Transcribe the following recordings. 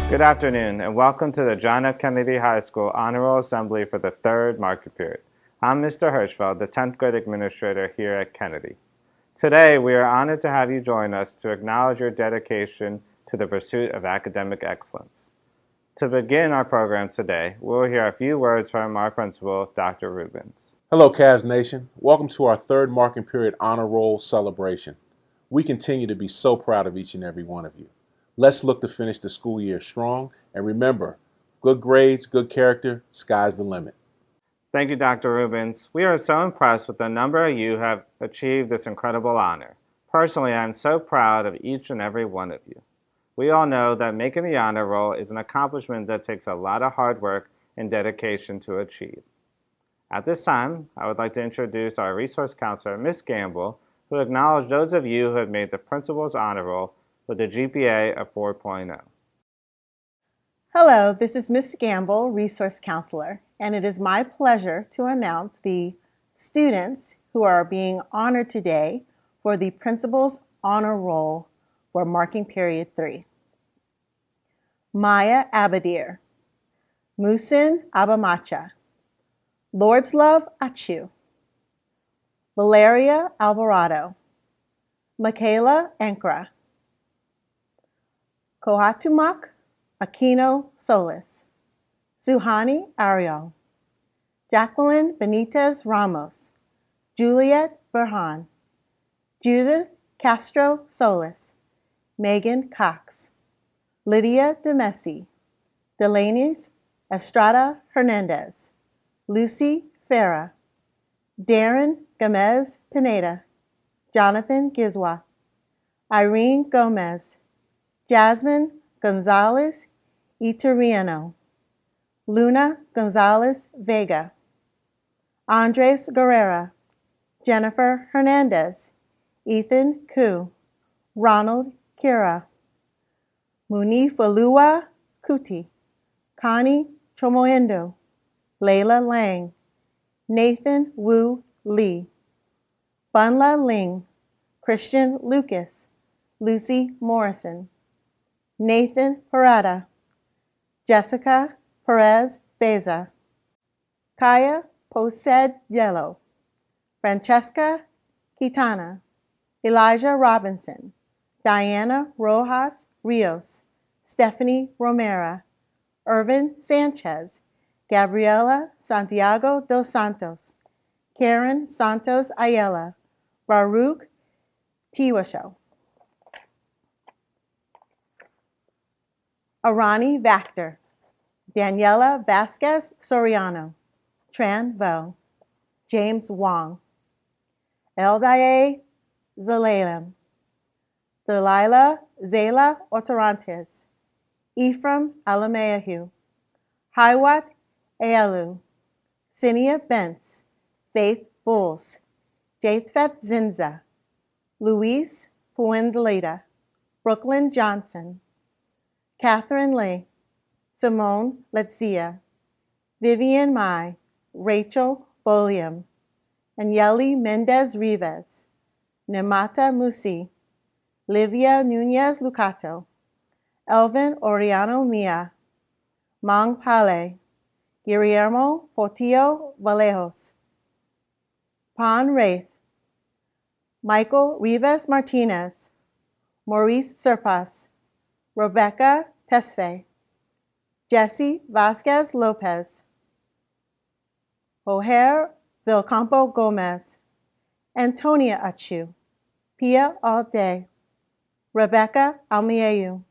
Good afternoon, and welcome to the John F. Kennedy High School Honor Roll Assembly for the third market period. I'm Mr. Hirschfeld, the 10th grade administrator here at Kennedy. Today, we are honored to have you join us to acknowledge your dedication to the pursuit of academic excellence. To begin our program today, we will hear a few words from our principal, Dr. Rubens. Hello, Cavs Nation. Welcome to our third marking period honor roll celebration. We continue to be so proud of each and every one of you. Let's look to finish the school year strong, and remember, good grades, good character, sky's the limit. Thank you, Dr. Rubens. We are so impressed with the number of you who have achieved this incredible honor. Personally, I am so proud of each and every one of you. We all know that making the honor roll is an accomplishment that takes a lot of hard work and dedication to achieve. At this time, I would like to introduce our resource counselor, Ms. Gamble, who will acknowledge those of you who have made the principal's honor roll with a GPA of 4.0. Hello, this is Ms. Gamble, resource counselor, and it is my pleasure to announce the students who are being honored today for the principal's honor roll for marking period 3. Maya Abadir, Musin Abamacha, Lordslove Achu, Valeria Alvarado, Michaela Ankra, Kohatumak Aquino Solis, Suhani Ariel, Jacqueline Benitez Ramos, Juliet Burhan, Judith Castro Solis, Megan Cox, Lydia DeMessi, Delaney's Estrada Hernandez, Lucy Farah, Darren Gomez Pineda, Jonathan Gizwa, Irene Gomez, Jasmine Gonzalez Iturriano, Luna Gonzalez Vega, Andres Guerrera, Jennifer Hernandez, Ethan Koo, Ronald Kira, Munifalua Kuti, Connie Chomoendo, Layla Lang, Nathan Wu Lee, Bunla Ling, Christian Lucas, Lucy Morrison, Nathan Parada, Jessica Perez Beza, Kaya Posed Yellow, Francesca Quintana, Elijah Robinson, Diana Rojas Rios, Stephanie Romero, Irvin Sanchez, Gabriela Santiago dos Santos, Karen Santos Ayala, Baruch Tiwasho, Arani Vactor, Daniela Vasquez Soriano, Tran Vo, James Wong, Eldaye Zalalem, Delilah Zayla Otarantes, Ephraim Alamayahu, Hiwat Ayalu, Cinia Bentz, Faith Bulls, Japheth Zinza, Luis Fuenzaleda, Brooklyn Johnson, Catherine Lee, Simone Letzia, Vivian Mai, Rachel Bolium, Anyeli Mendez Rivas, Nemata Musi, Livia Nunez Lucato, Elvin Oriano Mia, Mang Pale, Guillermo Portillo Vallejos, Pan Wraith, Michael Rivas Martinez, Maurice Serpas, Rebecca Tesfaye, Jesse Vasquez Lopez, O'Hare Vilcampo Gomez, Antonia Achu, Pia Alday, Rebecca Almieu,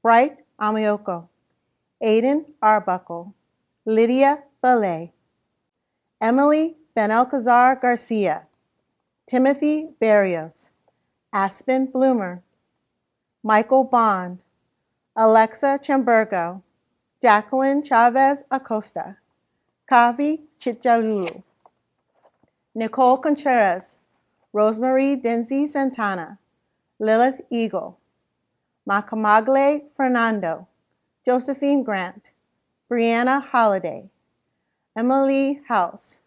Bright Amioko, Aiden Arbuckle, Lydia Ballet, Emily Benalcazar Garcia, Timothy Barrios, Aspen Bloomer, Michael Bond, Alexa Chambergo, Jacqueline Chavez Acosta, Kavi Chichalulu, Nicole Contreras, Rosemary Denzi Santana, Lilith Eagle, Macamagle Fernando, Josephine Grant, Brianna Holiday, Emily House,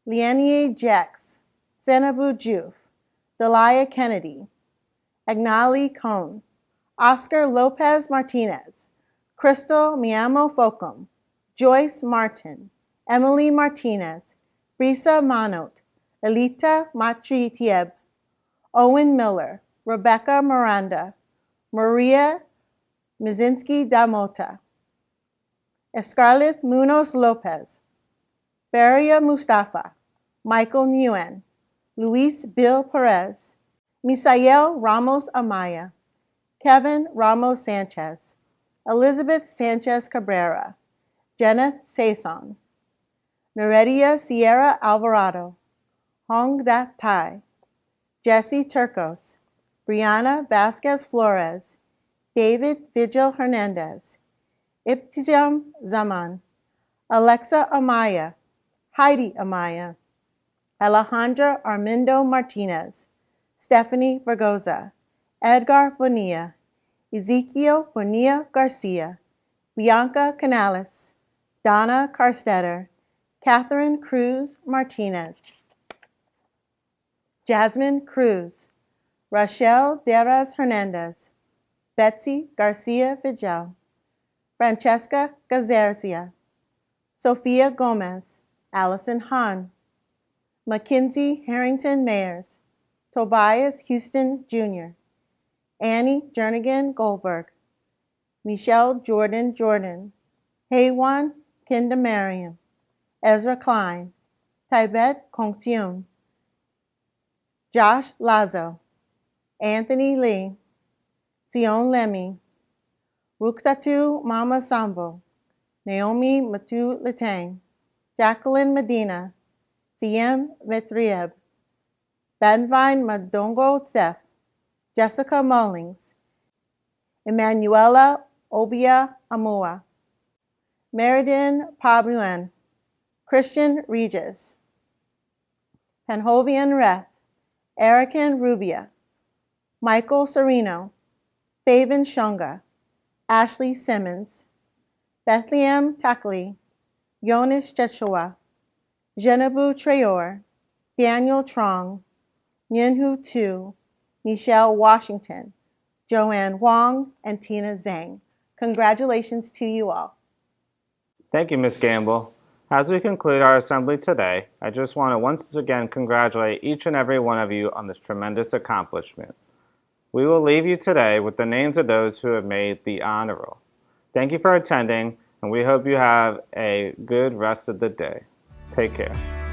Lianie Jex, Zenabu Juf, Delia Kennedy, Agnali Cohn, Oscar Lopez Martinez, Crystal Miamo Focum, Joyce Martin, Emily Martinez, Brisa Manot, Elita Matritieb, Owen Miller, Rebecca Miranda, Maria Mizinski Damota, Escarlith Munoz Lopez, Faria Mustafa, Michael Nguyen, Luis Bill Perez, Misael Ramos Amaya, Kevin Ramos Sanchez, Elizabeth Sanchez Cabrera, Jeneth Saison, Neredia Sierra Alvarado, Hong Dat Tai, Jesse Turcos, Brianna Vasquez Flores, David Vigil Hernandez, Ibtizam Zaman, Alexa Amaya, Heidi Amaya, Alejandra Armindo Martinez, Stephanie Vergoza, Edgar Bonilla, Ezekiel Bonilla Garcia, Bianca Canales, Donna Carstetter, Catherine Cruz Martinez, Jasmine Cruz, Rachel Deras Hernandez, Betsy Garcia Vigil, Francesca Gazerzia, Sophia Gomez, Allison Hahn, Mackenzie Harrington Mayers, Tobias Houston Jr., Annie Jernigan Goldberg, Michelle Jordan Jordan, Haywan Kindamariam, Ezra Klein, Tibet Kongtium, Josh Lazo, Anthony Lee, Sion Lemmy, Ruktatu Mama Sambo, Naomi Matu Letang, Jacqueline Medina, Siem Metrieb, Benvine Madongo Steph, Jessica Mullings, Emanuela Obia Amoa, Meridin Pabuen, Christian Regis, Penhovian Reth, Erican Rubia, Michael Serino, Faven Shunga, Ashley Simmons, Bethlehem Takli, Jonas Chechua, Genebu Trayor, Daniel Trong, Yinhu Tu, Michelle Washington, Joanne Wong, and Tina Zhang. Congratulations to you all. Thank you, Ms. Gamble. As we conclude our assembly today, I just want to once again congratulate each and every one of you on this tremendous accomplishment. We will leave you today with the names of those who have made the honor roll. Thank you for attending, and we hope you have a good rest of the day. Take care.